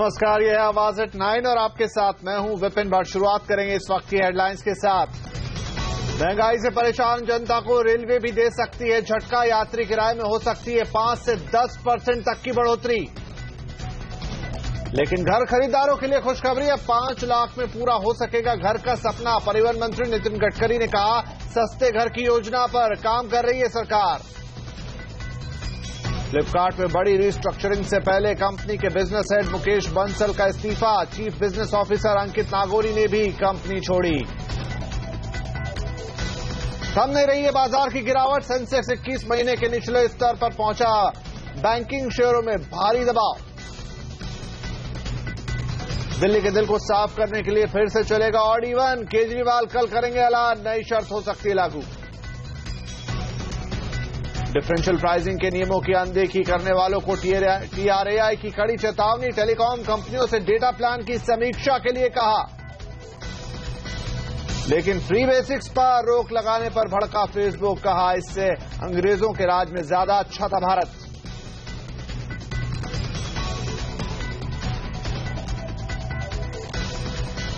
नमस्कार, यह है आवाज एट 9 और आपके साथ मैं हूं विपिन भट्ट। शुरुआत करेंगे इस वक्त की हेडलाइंस के साथ। महंगाई से परेशान जनता को रेलवे भी दे सकती है झटका। यात्री किराए में हो सकती है 5 से 10% तक की बढ़ोतरी। लेकिन घर खरीदारों के लिए खुशखबरी है, 5 लाख में पूरा हो सकेगा घर का सपना। परिवहन मंत्री नितिन गडकरी ने कहा, सस्ते घर की योजना पर काम कर रही है सरकार। फ्लिपकार्ट में बड़ी रिस्ट्रक्चरिंग से पहले कंपनी के बिजनेस हेड मुकेश बंसल का इस्तीफा। चीफ बिजनेस ऑफिसर अंकित नागोरी ने भी कंपनी छोड़ी। थम नहीं रही है बाजार की गिरावट। सेंसेक्स 21 महीने के निचले स्तर पर पहुंचा। बैंकिंग शेयरों में भारी दबाव। दिल्ली के दिल को साफ करने के लिए फिर से चलेगा ऑड इवन। केजरीवाल कल करेंगे ऐलान, नई शर्त हो सकती है लागू। डिफरेंशियल प्राइसिंग के नियमों की अनदेखी करने वालों को टीआरएआई की कड़ी चेतावनी। टेलीकॉम कंपनियों से डेटा प्लान की समीक्षा के लिए कहा। लेकिन फ्री बेसिक्स पर रोक लगाने पर भड़का फेसबुक। कहा, इससे अंग्रेजों के राज में ज्यादा अच्छा था भारत।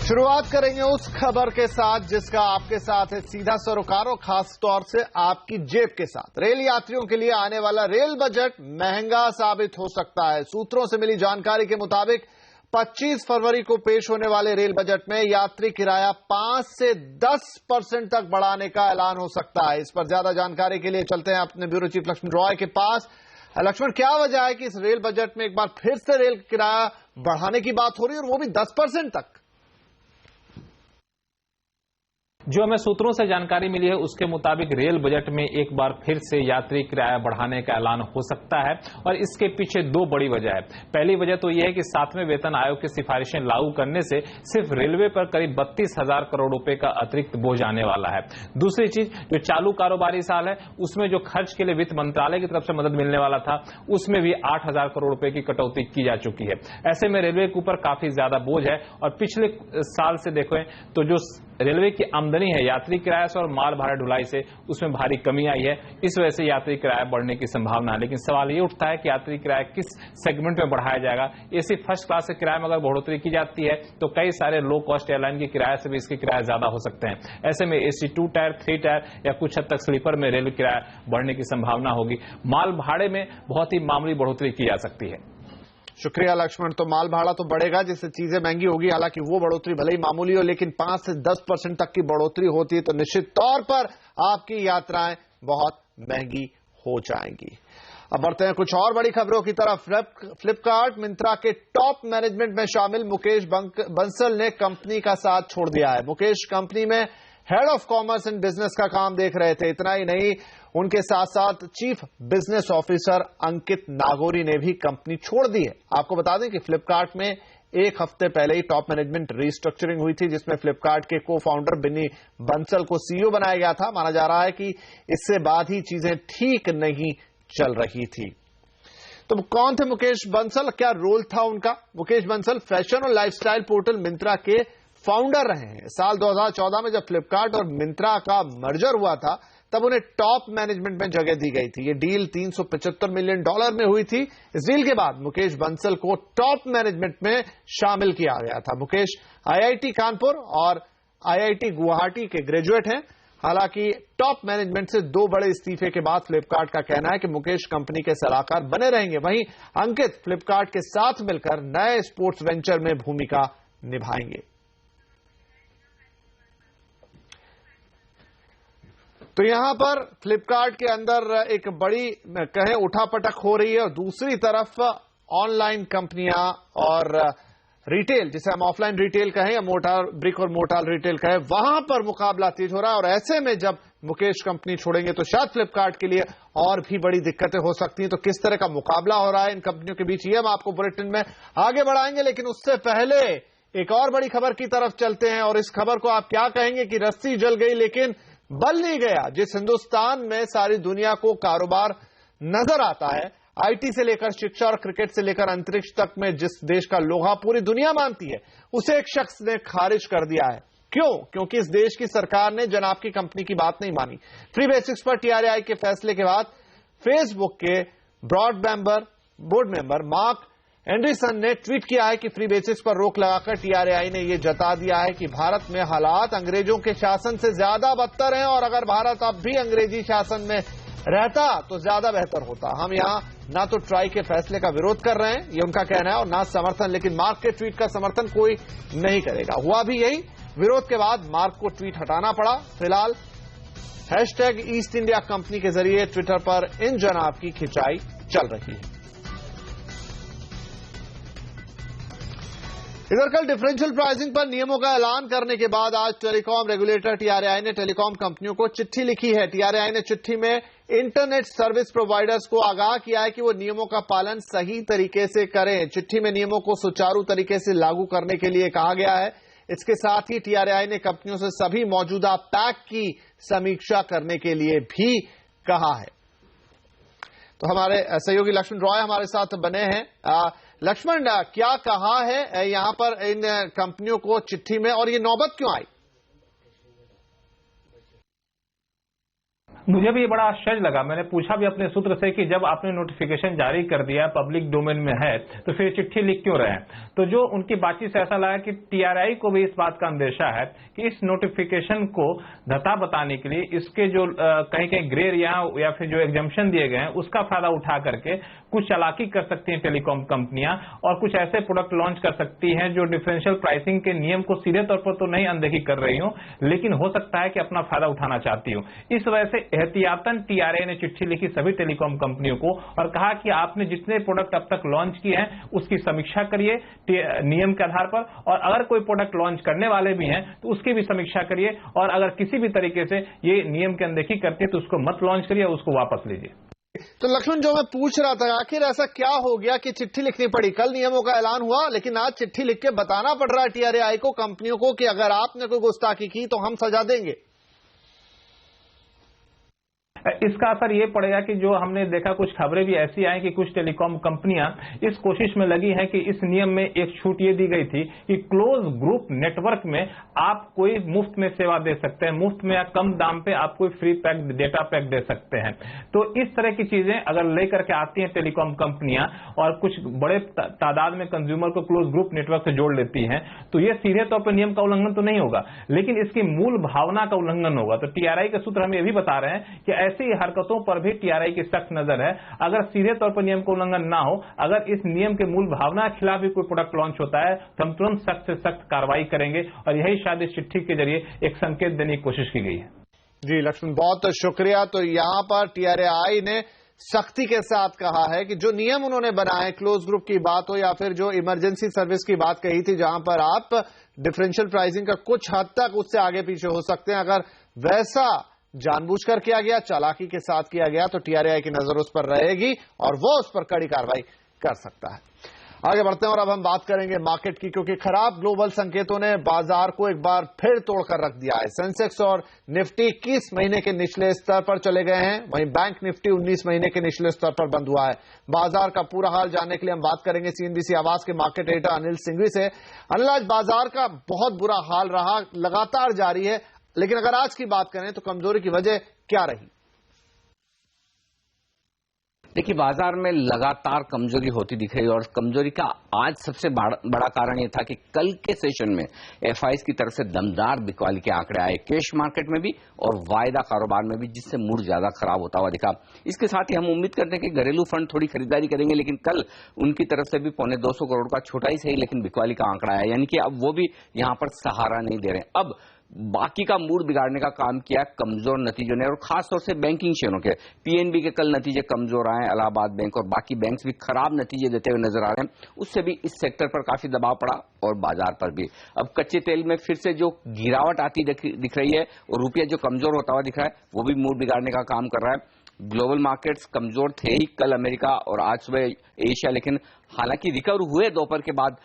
शुरुआत करेंगे उस खबर के साथ जिसका आपके साथ है सीधा सरोकार और खास तौर से आपकी जेब के साथ। रेल यात्रियों के लिए आने वाला रेल बजट महंगा साबित हो सकता है। सूत्रों से मिली जानकारी के मुताबिक 25 फरवरी को पेश होने वाले रेल बजट में यात्री किराया 5 से 10% तक बढ़ाने का ऐलान हो सकता है। इस पर ज्यादा जानकारी के लिए चलते हैं अपने ब्यूरो चीफ लक्ष्मण रॉय के पास। लक्ष्मण, क्या वजह है कि इस रेल बजट में एक बार फिर से रेल किराया बढ़ाने की बात हो रही है और वो भी 10% तक? जो हमें सूत्रों से जानकारी मिली है उसके मुताबिक रेल बजट में एक बार फिर से यात्री किराया बढ़ाने का ऐलान हो सकता है और इसके पीछे 2 बड़ी वजह है। पहली वजह तो यह है कि 7वें वेतन आयोग की सिफारिशें लागू करने से सिर्फ रेलवे पर करीब 32,000 करोड़ रुपए का अतिरिक्त बोझ आने वाला है। दूसरी चीज, जो चालू कारोबारी साल है उसमें जो खर्च के लिए वित्त मंत्रालय की तरफ से मदद मिलने वाला था उसमें भी 8,000 करोड़ रुपए की कटौती की जा चुकी है। ऐसे में रेलवे के ऊपर काफी ज्यादा बोझ है और पिछले साल से देखें तो जो रेलवे की आमदनी है यात्री किराए से और माल भाड़ा ढुलाई से उसमें भारी कमी आई है। इस वजह से यात्री किराया बढ़ने की संभावना है। लेकिन सवाल ये उठता है कि यात्री किराया किस सेगमेंट में बढ़ाया जाएगा। एसी फर्स्ट क्लास के किराए में अगर बढ़ोतरी की जाती है तो कई सारे लो कॉस्ट एयरलाइन के किराए से भी इसके किराए ज्यादा हो सकते हैं। ऐसे में एसी 2 टायर 3 टायर या कुछ हद तक स्लीपर में रेल किराया बढ़ने की संभावना होगी। माल भाड़े में बहुत ही मामूली बढ़ोतरी की जा सकती है। शुक्रिया लक्ष्मण। तो माल भाड़ा तो बढ़ेगा जिससे चीजें महंगी होगी, हालांकि वो बढ़ोतरी भले ही मामूली हो, लेकिन 5 से 10% तक की बढ़ोतरी होती है तो निश्चित तौर पर आपकी यात्राएं बहुत महंगी हो जाएंगी। अब बढ़ते हैं कुछ और बड़ी खबरों की तरफ। फ्लिपकार्ट मिंत्रा के टॉप मैनेजमेंट में शामिल मुकेश बंसल ने कंपनी का साथ छोड़ दिया है। मुकेश कंपनी में head of commerce and business का काम देख रहे थे। इतना ही नहीं, उनके साथ साथ चीफ बिजनेस ऑफिसर अंकित नागोरी ने भी कंपनी छोड़ दी है। आपको बता दें कि फ्लिपकार्ट में 1 हफ्ते पहले ही टॉप मैनेजमेंट रिस्ट्रक्चरिंग हुई थी जिसमें फ्लिपकार्ट के को फाउंडर बिन्नी बंसल को सीईओ बनाया गया था। माना जा रहा है कि इससे बाद ही चीजें ठीक नहीं चल रही थी। तो कौन थे मुकेश बंसल, क्या रोल था उनका? मुकेश बंसल फैशन और लाइफस्टाइल पोर्टल मिंत्रा के फाउंडर रहे हैं। साल 2014 में जब फ्लिपकार्ट और मिंत्रा का मर्जर हुआ था तब उन्हें टॉप मैनेजमेंट में जगह दी गई थी। ये डील $375 मिलियन में हुई थी। इस डील के बाद मुकेश बंसल को टॉप मैनेजमेंट में शामिल किया गया था। मुकेश आईआईटी कानपुर और आईआईटी गुवाहाटी के ग्रेजुएट हैं। हालांकि टॉप मैनेजमेंट से 2 बड़े इस्तीफे के बाद फ्लिपकार्ट का कहना है कि मुकेश कंपनी के सलाहकार बने रहेंगे। वहीं अंकित फ्लिपकार्ट के साथ मिलकर नए स्पोर्ट्स वेंचर में भूमिका निभाएंगे। तो यहां पर फ्लिपकार्ट के अंदर एक बड़ी कहें उठापटक हो रही है और दूसरी तरफ ऑनलाइन कंपनियां और रिटेल, जिसे हम ऑफलाइन रिटेल कहें या ब्रिक और मोर्टार रिटेल कहें, वहां पर मुकाबला तेज हो रहा है। और ऐसे में जब मुकेश कंपनी छोड़ेंगे तो शायद फ्लिपकार्ट के लिए और भी बड़ी दिक्कतें हो सकती हैं। तो किस तरह का मुकाबला हो रहा है इन कंपनियों के बीच, ये हम आपको बुलेटिन में आगे बढ़ाएंगे। लेकिन उससे पहले एक और बड़ी खबर की तरफ चलते हैं। और इस खबर को आप क्या कहेंगे कि रस्सी जल गई लेकिन बल नहीं गया। जिस हिंदुस्तान में सारी दुनिया को कारोबार नजर आता है, आईटी से लेकर शिक्षा और क्रिकेट से लेकर अंतरिक्ष तक में जिस देश का लोहा पूरी दुनिया मानती है, उसे एक शख्स ने खारिज कर दिया है। क्यों? क्योंकि इस देश की सरकार ने जनाब की कंपनी की बात नहीं मानी। फ्री बेसिक्स पर टीआरएआई के फैसले के बाद फेसबुक के बोर्ड मेंबर मार्क एंडरसन ने ट्वीट किया है कि फ्री बेसिस पर रोक लगाकर टीआरएआई ने यह जता दिया है कि भारत में हालात अंग्रेजों के शासन से ज्यादा बदतर हैं और अगर भारत अब भी अंग्रेजी शासन में रहता तो ज्यादा बेहतर होता। हम यहां ना तो ट्राई के फैसले का विरोध कर रहे हैं, ये उनका कहना है, और ना समर्थन, लेकिन मार्क के ट्वीट का समर्थन कोई नहीं करेगा। हुआ भी यही, विरोध के बाद मार्क को ट्वीट हटाना पड़ा। फिलहाल हैशटैग ईस्ट इंडिया कंपनी के जरिए ट्विटर पर इन जनाब की खिंचाई चल रही है। इधर कल डिफरेंशियल प्राइसिंग पर नियमों का ऐलान करने के बाद आज टेलीकॉम रेगुलेटर टीआरएआई ने टेलीकॉम कंपनियों को चिट्ठी लिखी है। टीआरएआई ने चिट्ठी में इंटरनेट सर्विस प्रोवाइडर्स को आगाह किया है कि वो नियमों का पालन सही तरीके से करें। चिट्ठी में नियमों को सुचारू तरीके से लागू करने के लिए कहा गया है। इसके साथ ही टीआरएआई ने कंपनियों से सभी मौजूदा पैक की समीक्षा करने के लिए भी कहा है। तो हमारे सहयोगी लक्ष्मण रॉय हमारे साथ बने हैं। लक्ष्मण, क्या कहा है यहां पर इन कंपनियों को चिट्ठी में, और ये नौबत क्यों आई? मुझे भी ये बड़ा आश्चर्य लगा। मैंने पूछा भी अपने सूत्र से कि जब आपने नोटिफिकेशन जारी कर दिया, पब्लिक डोमेन में है, तो फिर चिट्ठी लिख क्यों रहे हैं? तो जो उनकी बातचीत से ऐसा लगा कि टीआरआई को भी इस बात का अंदेशा है कि इस नोटिफिकेशन को धता बताने के लिए इसके जो कहीं कहीं ग्रे एरिया या फिर जो एग्जम्पशन दिए गए हैं उसका फायदा उठा करके कुछ चालाकी कर सकती हैं टेलीकॉम कंपनियां, और कुछ ऐसे प्रोडक्ट लॉन्च कर सकती हैं जो डिफरेंशियल प्राइसिंग के नियम को सीधे तौर पर तो नहीं अनदेखी कर रही हूं, लेकिन हो सकता है कि अपना फायदा उठाना चाहती हूं। इस वजह से एहतियातन टीआरएआई ने चिट्ठी लिखी सभी टेलीकॉम कंपनियों को और कहा कि आपने जितने प्रोडक्ट अब तक लॉन्च किए हैं उसकी समीक्षा करिए नियम के आधार पर, और अगर कोई प्रोडक्ट लॉन्च करने वाले भी हैं तो उसकी भी समीक्षा करिए, और अगर किसी भी तरीके से ये नियम की अनदेखी करती है तो उसको मत लॉन्च करिए, उसको वापस लीजिए। तो लक्ष्मण, जो मैं पूछ रहा था, आखिर ऐसा क्या हो गया कि चिट्ठी लिखनी पड़ी? कल नियमों का ऐलान हुआ, लेकिन आज चिट्ठी लिख के बताना पड़ रहा है टीआरएआई को, कंपनियों को, कि अगर आपने कोई गुस्ताखी की तो हम सजा देंगे। इसका असर ये पड़ेगा कि जो हमने देखा कुछ खबरें भी ऐसी आई कि कुछ टेलीकॉम कंपनियां इस कोशिश में लगी हैं कि इस नियम में एक छूट ये दी गई थी कि क्लोज ग्रुप नेटवर्क में आप कोई मुफ्त में सेवा दे सकते हैं, मुफ्त में या कम दाम पे आप कोई फ्री पैक डेटा पैक दे सकते हैं। तो इस तरह की चीजें अगर लेकर के आती हैं टेलीकॉम कंपनियां और कुछ बड़े तादाद में कंज्यूमर को क्लोज ग्रुप नेटवर्क से जोड़ लेती हैं, तो ये सीधे तौर पर नियम का उल्लंघन तो नहीं होगा, लेकिन इसकी मूल भावना का उल्लंघन होगा। तो टीआरआई के सूत्र हमें ये भी बता रहे हैं कि ऐसी हरकतों पर भी टीआरआई की सख्त नजर है। अगर सीधे तौर पर नियम का उल्लंघन ना हो, अगर इस नियम के मूल भावना के खिलाफ भी कोई प्रोडक्ट लॉन्च होता है तो हम तुरंत सख्त से सख्त कार्रवाई करेंगे, और यही शायद इस चिट्ठी के जरिए एक संकेत देने की कोशिश की गई है। जी लक्ष्मण, बहुत शुक्रिया। तो यहां पर टीआरएआई ने सख्ती के साथ कहा है कि जो नियम उन्होंने बनाए, क्लोज ग्रुप की बात हो या फिर जो इमरजेंसी सर्विस की बात कही थी, जहां पर आप डिफरेंशियल प्राइसिंग का कुछ हद तक उससे आगे पीछे हो सकते हैं, अगर वैसा जानबूझकर किया गया, चालाकी के साथ किया गया, तो टीआरएआई की नजर उस पर रहेगी और वो उस पर कड़ी कार्रवाई कर सकता है। आगे बढ़ते हैं और अब हम बात करेंगे मार्केट की, क्योंकि खराब ग्लोबल संकेतों ने बाजार को एक बार फिर तोड़कर रख दिया है। सेंसेक्स और निफ्टी 21 महीने के निचले स्तर पर चले गए हैं, वहीं बैंक निफ्टी 19 महीने के निचले स्तर पर बंद हुआ है। बाजार का पूरा हाल जानने के लिए हम बात करेंगे सीएनबीसी आवाज के मार्केट एडिटर अनिल सिंघवी से। अनिल, आज बाजार का बहुत बुरा हाल रहा, लगातार जारी है, लेकिन अगर आज की बात करें तो कमजोरी की वजह क्या रही? देखिए, बाजार में लगातार कमजोरी होती दिख रही है, और कमजोरी का आज सबसे बड़ा कारण यह था कि कल के सेशन में एफआईज की तरफ से दमदार बिकवाली के आंकड़े आए, कैश मार्केट में भी और वायदा कारोबार में भी, जिससे मूड ज्यादा खराब होता हुआ दिखा। इसके साथ ही हम उम्मीद करते हैं कि घरेलू फंड थोड़ी खरीदारी करेंगे, लेकिन कल उनकी तरफ से भी 250 करोड़ का छोटा ही सही लेकिन बिकवाली का आंकड़ा आया, यानी कि अब वो भी यहां पर सहारा नहीं दे रहे। अब बाकी का मूड बिगाड़ने का काम किया कमजोर नतीजों ने, और खासतौर से बैंकिंग शेयरों के। पीएनबी के कल नतीजे कमजोर आए, इलाहाबाद बैंक और बाकी बैंक्स भी खराब नतीजे देते हुए नजर आ रहे हैं, उससे भी इस सेक्टर पर काफी दबाव पड़ा और बाजार पर भी। अब कच्चे तेल में फिर से जो गिरावट आती दिख रही है और रुपया जो कमजोर होता हुआ दिख रहा है, वो भी मूड बिगाड़ने का काम कर रहा है। ग्लोबल मार्केट्स कमजोर थे ही कल, अमेरिका और आज सुबह एशिया, लेकिन हालांकि रिकवर हुए दोपहर के बाद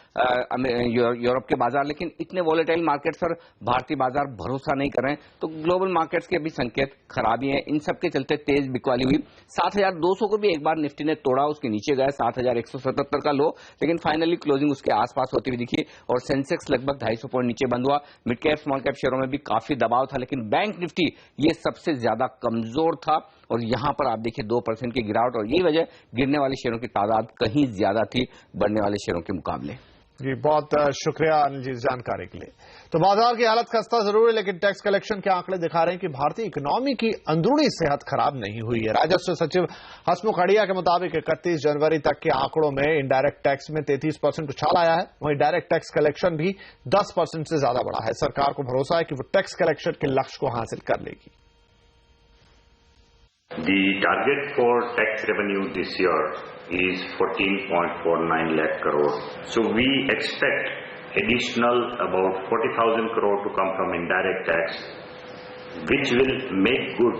यूरोप के बाजार, लेकिन इतने वॉलेटाइल मार्केट्स पर भारतीय बाजार भरोसा नहीं कर रहे हैं, तो ग्लोबल मार्केट्स के भी संकेत खराबी है। इन सब के चलते तेज बिकवाली हुई। 7200 को भी एक बार निफ्टी ने तोड़ा, उसके नीचे गया 7177 का लो, लेकिन फाइनली क्लोजिंग उसके आसपास होती हुई दिखी, और सेंसेक्स लगभग 250 पॉइंट नीचे बंद हुआ। मिड कैप स्मॉल कैप शेयरों में भी काफी दबाव था, लेकिन बैंक निफ्टी ये सबसे ज्यादा कमजोर था, और यहां पर आप देखिए 2% की गिरावट, और यही वजह गिरने वाली शेयरों की तादाद कहीं ज्यादा थी। थी बढ़ने वाले शेयरों के मुकाबले। जी, बहुत शुक्रिया अनिल जी जानकारी के लिए। तो बाजार की हालत खस्ता जरूर है, लेकिन टैक्स कलेक्शन के आंकड़े दिखा रहे हैं कि भारतीय इकोनॉमी की अंदरूनी सेहत खराब नहीं हुई है। राजस्व सचिव हसमुख अढ़िया के मुताबिक 31 जनवरी तक के आंकड़ों में इनडायरेक्ट टैक्स में 33% उछाल आया है, वहीं डायरेक्ट टैक्स कलेक्शन भी 10% से ज्यादा बढ़ा है। सरकार को भरोसा है कि वो टैक्स कलेक्शन के लक्ष्य को हासिल कर लेगी। The target for tax revenue this year is 14.49 lakh crore. So we expect additional about 40,000 crore to come from indirect tax, which will make good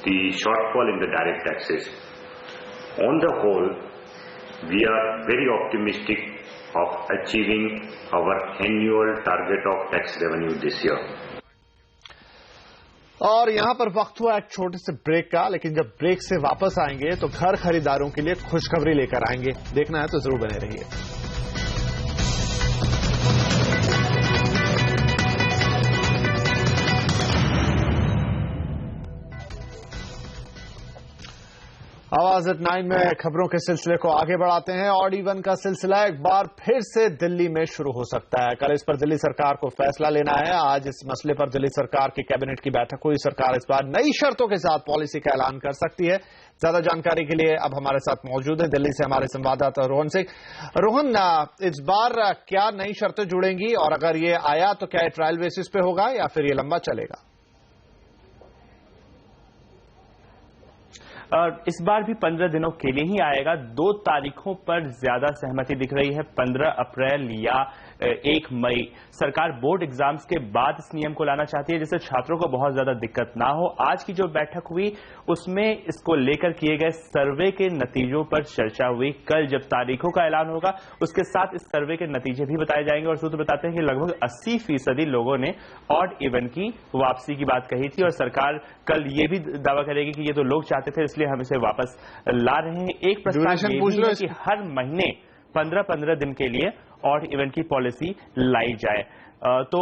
the shortfall in the direct taxes. On the whole, we are very optimistic of achieving our annual target of tax revenue this year. और यहां पर वक्त हुआ एक छोटे से break का, लेकिन जब ब्रेक से वापस आएंगे तो घर खरीदारों के लिए खुशखबरी लेकर आएंगे। देखना है तो जरूर बने रहिए। आवाज एट 9 में खबरों के सिलसिले को आगे बढ़ाते हैं। ऑड इवन का सिलसिला एक बार फिर से दिल्ली में शुरू हो सकता है। कल इस पर दिल्ली सरकार को फैसला लेना है। आज इस मसले पर दिल्ली सरकार की कैबिनेट की बैठक हुई। सरकार इस बार नई शर्तों के साथ पॉलिसी का ऐलान कर सकती है। ज्यादा जानकारी के लिए अब हमारे साथ मौजूद है दिल्ली से हमारे संवाददाता रोहन सिंह। रोहन, इस बार क्या नई शर्तें जुड़ेंगी और अगर ये आया तो क्या ट्रायल बेसिस पे होगा या फिर ये लंबा चलेगा? इस बार भी 15 दिनों के लिए ही आएगा। 2 तारीखों पर ज्यादा सहमति दिख रही है, 15 अप्रैल या 1 मई। सरकार बोर्ड एग्जाम्स के बाद इस नियम को लाना चाहती है जिससे छात्रों को बहुत ज्यादा दिक्कत ना हो। आज की जो बैठक हुई उसमें इसको लेकर किए गए सर्वे के नतीजों पर चर्चा हुई। कल जब तारीखों का ऐलान होगा उसके साथ इस सर्वे के नतीजे भी बताए जाएंगे और सूत्र बताते हैं कि लगभग 80% लोगों ने ऑड इवन की वापसी की बात कही थी और सरकार कल ये भी दावा करेगी कि ये तो लोग चाहते थे इसलिए हम इसे वापस ला रहे हैं। एक प्रस्ताव ये भी है कि हर महीने 15-15 दिन के लिए ऑड इवन की पॉलिसी लाई जाए। तो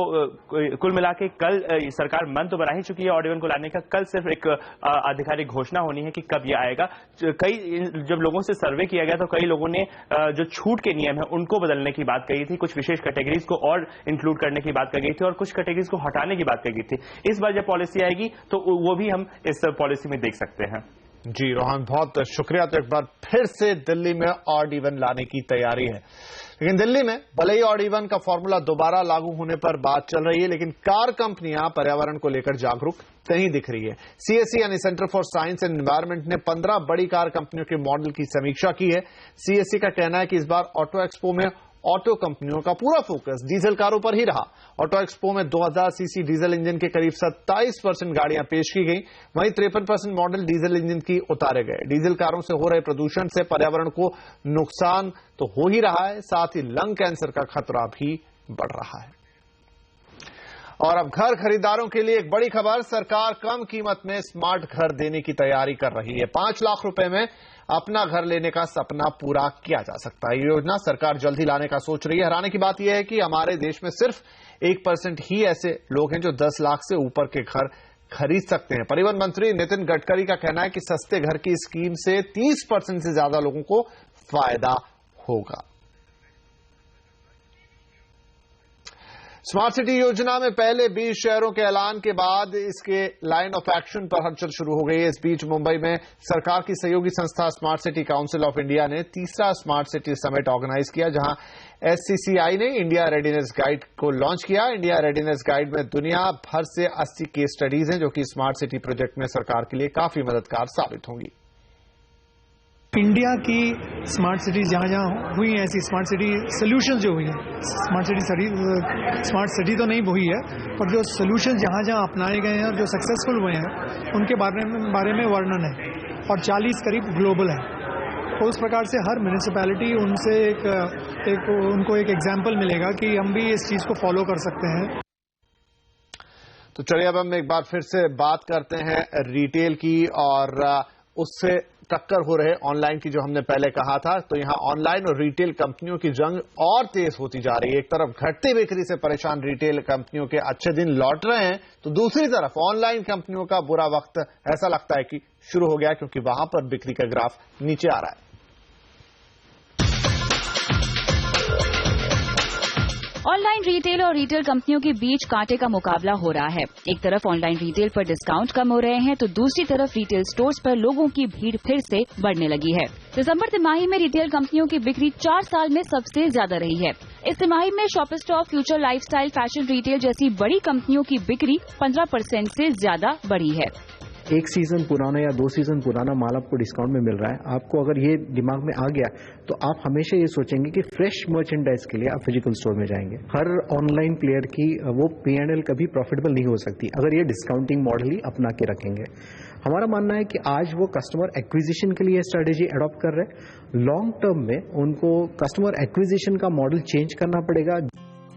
कुल मिला के कल सरकार मन तो बना ही चुकी है ऑड इवन को लाने का। कल सिर्फ एक आधिकारिक घोषणा होनी है कि कब ये आएगा। जब लोगों से सर्वे किया गया तो कई लोगों ने जो छूट के नियम है उनको बदलने की बात कही थी, कुछ विशेष कैटेगरीज को और इंक्लूड करने की बात कही गई थी और कुछ कैटेगरीज को हटाने की बात कही गई थी। इस बार जब पॉलिसी आएगी तो वो भी हम इस पॉलिसी में देख सकते हैं। जी रोहन, बहुत शुक्रिया। तो एक बार फिर से दिल्ली में ऑड इवन लाने की तैयारी है, लेकिन दिल्ली में भले ही ऑड इवन का फॉर्मूला दोबारा लागू होने पर बात चल रही है, लेकिन कार कंपनियां पर्यावरण को लेकर जागरूक नहीं दिख रही है। सीएससी यानी centre for science and environment ने 15 बड़ी कार कंपनियों के मॉडल की समीक्षा की है। सीएससी का कहना है कि इस बार ऑटो एक्सपो में ऑटो कंपनियों का पूरा फोकस डीजल कारों पर ही रहा। ऑटो एक्सपो में 2000 सीसी डीजल इंजन के करीब 27% गाड़ियां पेश की गई, वहीं 53% मॉडल डीजल इंजन की उतारे गए। डीजल कारों से हो रहे प्रदूषण से पर्यावरण को नुकसान तो हो ही रहा है, साथ ही लंग कैंसर का खतरा भी बढ़ रहा है। और अब घर खरीदारों के लिए एक बड़ी खबर, सरकार कम कीमत में स्मार्ट घर देने की तैयारी कर रही है। 5 लाख रुपए में अपना घर लेने का सपना पूरा किया जा सकता है। ये योजना सरकार जल्द ही लाने का सोच रही है। हैरानी की बात यह है कि हमारे देश में सिर्फ 1% ही ऐसे लोग हैं जो 10 लाख से ऊपर के घर खरीद सकते हैं। परिवहन मंत्री नितिन गडकरी का कहना है कि सस्ते घर की स्कीम से 30% से ज्यादा लोगों को फायदा होगा। स्मार्ट सिटी योजना में पहले 20 शहरों के ऐलान के बाद इसके लाइन ऑफ एक्शन पर हलचल शुरू हो गई है। इस बीच मुंबई में सरकार की सहयोगी संस्था smart city council of India ने तीसरा स्मार्ट सिटी समिट ऑर्गेनाइज किया, जहां एससीसीआई ने इंडिया रेडीनेस गाइड को लॉन्च किया। इंडिया रेडीनेस गाइड में दुनिया भर से 80 केस स्टडीज हैं जो कि स्मार्ट सिटी प्रोजेक्ट में सरकार के लिए काफी मददगार साबित होंगी। इंडिया की स्मार्ट सिटी जहां जहां हुई हैं, ऐसी स्मार्ट सिटी सोल्यूशन जो हुई हैं, स्मार्ट सिटी तो नहीं हुई है, पर जो सोल्यूशन जहां जहां अपनाए गए हैं और जो सक्सेसफुल हुए हैं उनके बारे में वर्णन है और 40 करीब ग्लोबल है। तो उस प्रकार से हर म्यूनिसिपैलिटी उनसे उनको एक एग्जाम्पल मिलेगा कि हम भी इस चीज को फॉलो कर सकते हैं। तो चलिए अब हम एक बार फिर से बात करते हैं रिटेल की और उससे टक्कर हो रहे ऑनलाइन की, जो हमने पहले कहा था। तो यहां ऑनलाइन और रिटेल कंपनियों की जंग और तेज होती जा रही है। एक तरफ घटती बिक्री से परेशान रिटेल कंपनियों के अच्छे दिन लौट रहे हैं, तो दूसरी तरफ ऑनलाइन कंपनियों का बुरा वक्त ऐसा लगता है कि शुरू हो गया, क्योंकि वहां पर बिक्री का ग्राफ नीचे आ रहा है। ऑनलाइन रिटेल और रिटेल कंपनियों के बीच कांटे का मुकाबला हो रहा है। एक तरफ ऑनलाइन रिटेल पर डिस्काउंट कम हो रहे हैं तो दूसरी तरफ रिटेल स्टोर्स पर लोगों की भीड़ फिर से बढ़ने लगी है। दिसंबर तिमाही में रिटेल कंपनियों की बिक्री 4 साल में सबसे ज्यादा रही है। इस तिमाही में शॉपस्टॉप, फ्यूचर लाइफस्टाइल, फैशन रिटेल जैसी बड़ी कंपनियों की बिक्री 15% से ज्यादा बढ़ी है। एक सीजन पुराना या 2 सीजन पुराना माल आपको डिस्काउंट में मिल रहा है। आपको अगर ये दिमाग में आ गया तो आप हमेशा ये सोचेंगे कि फ्रेश मर्चेंडाइज के लिए आप फिजिकल स्टोर में जाएंगे। हर ऑनलाइन प्लेयर की वो P&L कभी प्रॉफिटेबल नहीं हो सकती अगर ये डिस्काउंटिंग मॉडल ही अपना के रखेंगे। हमारा मानना है कि आज वो कस्टमर एक्विजिशन के लिए स्ट्रेटेजी अडॉप्ट कर रहे हैं। लॉन्ग टर्म में उनको कस्टमर एक्विजिशन का मॉडल चेंज करना पड़ेगा।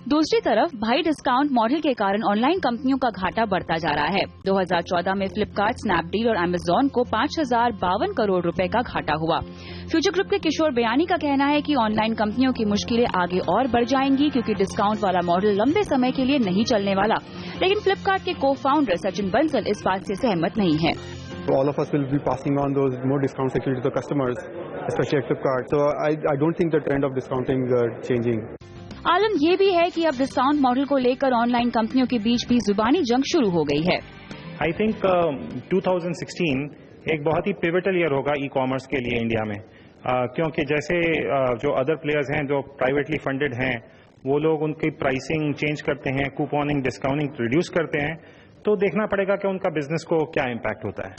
दूसरी तरफ भारी डिस्काउंट मॉडल के कारण ऑनलाइन कंपनियों का घाटा बढ़ता जा रहा है। 2014 में फ्लिपकार्ट, स्नैपडील और अमेजॉन को 5,052 करोड़ रुपए का घाटा हुआ। फ्यूचर ग्रुप के किशोर बयानी का कहना है कि ऑनलाइन कंपनियों की मुश्किलें आगे और बढ़ जाएंगी क्योंकि डिस्काउंट वाला मॉडल लंबे समय के लिए नहीं चलने वाला। लेकिन फ्लिपकार्ट के को फाउंडर सचिन बंसल इस बात से सहमत नहीं है। All of us will be passing on those more discounts actually to the customers, especially at Flipkart. So I don't think the trend of discounting changing. आलम ये भी है कि अब डिस्काउंट मॉडल को लेकर ऑनलाइन कंपनियों के बीच भी जुबानी जंग शुरू हो गई है। आई थिंक 2016 एक बहुत ही पिवटल ईयर होगा ई कॉमर्स के लिए इंडिया में, क्योंकि जैसे जो अदर प्लेयर्स हैं जो प्राइवेटली फंडेड हैं वो लोग उनकी प्राइसिंग चेंज करते हैं, कूपनिंग, डिस्काउंटिंग रिड्यूस करते हैं, तो देखना पड़ेगा कि उनका बिजनेस को क्या इम्पैक्ट होता है।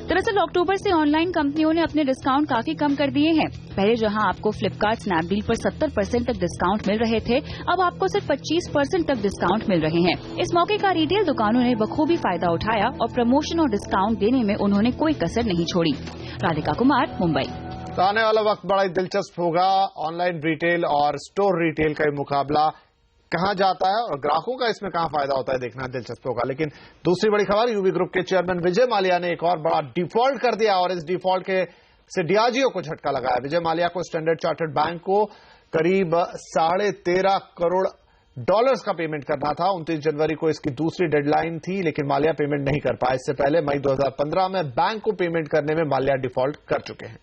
दरअसल अक्टूबर से ऑनलाइन कंपनियों ने अपने डिस्काउंट काफी कम कर दिए हैं। पहले जहां आपको फ्लिपकार्ट, स्नैपडील पर 70% तक डिस्काउंट मिल रहे थे, अब आपको सिर्फ 25% तक डिस्काउंट मिल रहे हैं। इस मौके का रिटेल दुकानों ने बखूबी फायदा उठाया और प्रमोशन और डिस्काउंट देने में उन्होंने कोई कसर नहीं छोड़ी। राधिका कुमार, मुंबई। तो आने वाला वक्त बड़ा ही दिलचस्प होगा। ऑनलाइन रिटेल और स्टोर रिटेल का मुकाबला कहां जाता है और ग्राहकों का इसमें कहां फायदा होता है, देखना दिलचस्प होगा। लेकिन दूसरी बड़ी खबर, यूवी ग्रुप के चेयरमैन विजय माल्या ने एक और बड़ा डिफॉल्ट कर दिया और इस डिफॉल्ट से डियाजियो को झटका लगाया। विजय माल्या को स्टैंडर्ड चार्टर्ड बैंक को करीब $13.5 करोड़ का पेमेंट करना था। 29 जनवरी को इसकी दूसरी डेडलाइन थी, लेकिन माल्या पेमेंट नहीं कर पाए। इससे पहले मई 2015 में बैंक को पेमेंट करने में माल्या डिफॉल्ट कर चुके हैं।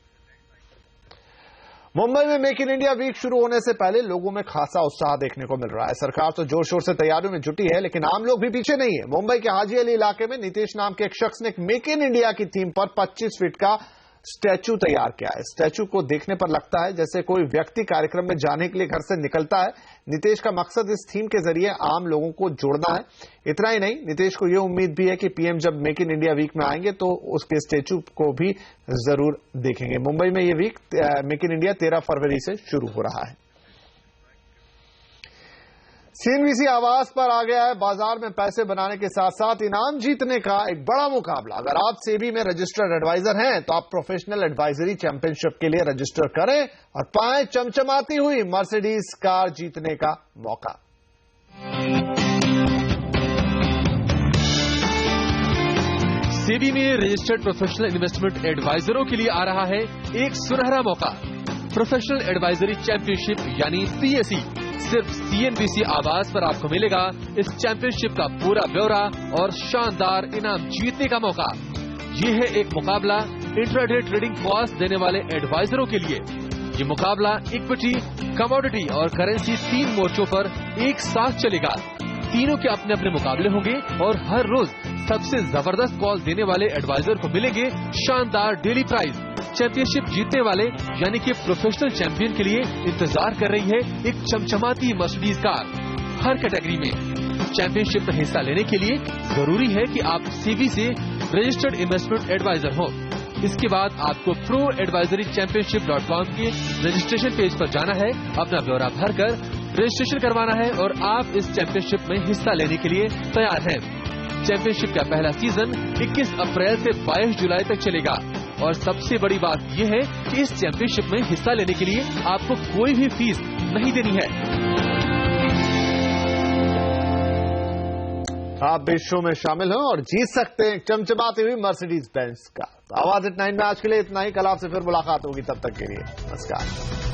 मुंबई में मेक इन इंडिया वीक शुरू होने से पहले लोगों में खासा उत्साह देखने को मिल रहा है। सरकार तो जोर शोर से तैयारियों में जुटी है, लेकिन आम लोग भी पीछे नहीं है। मुंबई के हाजी अली इलाके में नीतीश नाम के एक शख्स ने मेक इन इंडिया की थीम पर 25 फीट का स्टैचू तैयार किया है। स्टैचू को देखने पर लगता है जैसे कोई व्यक्ति कार्यक्रम में जाने के लिए घर से निकलता है। नीतीश का मकसद इस थीम के जरिए आम लोगों को जोड़ना है। इतना ही नहीं, नीतीश को यह उम्मीद भी है कि पीएम जब मेक इन इंडिया वीक में आएंगे तो उसके स्टैचू को भी जरूर देखेंगे। मुंबई में यह वीक मेक इन इंडिया 13 फरवरी से शुरू हो रहा है। सीएनबीसी आवास पर आ गया है बाजार में पैसे बनाने के साथ साथ इनाम जीतने का एक बड़ा मुकाबला। अगर आप सेबी में रजिस्टर्ड एडवाइजर हैं तो आप प्रोफेशनल एडवाइजरी चैंपियनशिप के लिए रजिस्टर करें और पाएं चमचमाती हुई मर्सिडीज कार जीतने का मौका। सेबी में रजिस्टर्ड प्रोफेशनल इन्वेस्टमेंट एडवाइजरों के लिए आ रहा है एक सुनहरा मौका। प्रोफेशनल एडवाइजरी चैंपियनशिप यानी PAC सिर्फ सीएनबीसी आवास पर आपको मिलेगा इस चैंपियनशिप का पूरा ब्यौरा और शानदार इनाम जीतने का मौका। ये है एक मुकाबला इंट्राडे ट्रेडिंग कॉस्ट देने वाले एडवाइजरों के लिए। ये मुकाबला इक्विटी, कमोडिटी और करेंसी 3 मोर्चों पर एक साथ चलेगा। तीनों के अपने अपने मुकाबले होंगे और हर रोज सबसे जबरदस्त कॉल देने वाले एडवाइजर को मिलेंगे शानदार डेली प्राइज। चैंपियनशिप जीतने वाले यानी कि प्रोफेशनल चैंपियन के लिए इंतजार कर रही है एक चमचमाती मर्सिडीज कार। हर कैटेगरी में चैंपियनशिप में हिस्सा लेने के लिए जरूरी है कि आप सेबी से रजिस्टर्ड इन्वेस्टमेंट एडवाइजर हो। इसके बाद आपको proadvisorychampionship.com के रजिस्ट्रेशन पेज पर जाना है, अपना ब्यौरा भरकर रजिस्ट्रेशन करवाना है और आप इस चैंपियनशिप में हिस्सा लेने के लिए तैयार हैं। चैंपियनशिप का पहला सीजन 21 अप्रैल से 22 जुलाई तक चलेगा और सबसे बड़ी बात यह है कि इस चैंपियनशिप में हिस्सा लेने के लिए आपको कोई भी फीस नहीं देनी है। आप भी शो में शामिल हो और जीत सकते हैं चमचमाती हुई मर्सिडीज बेंज कार। आवाज एट 9 में आज के लिए इतना ही। कल आपसे फिर मुलाकात होगी, तब तक के लिए नमस्कार।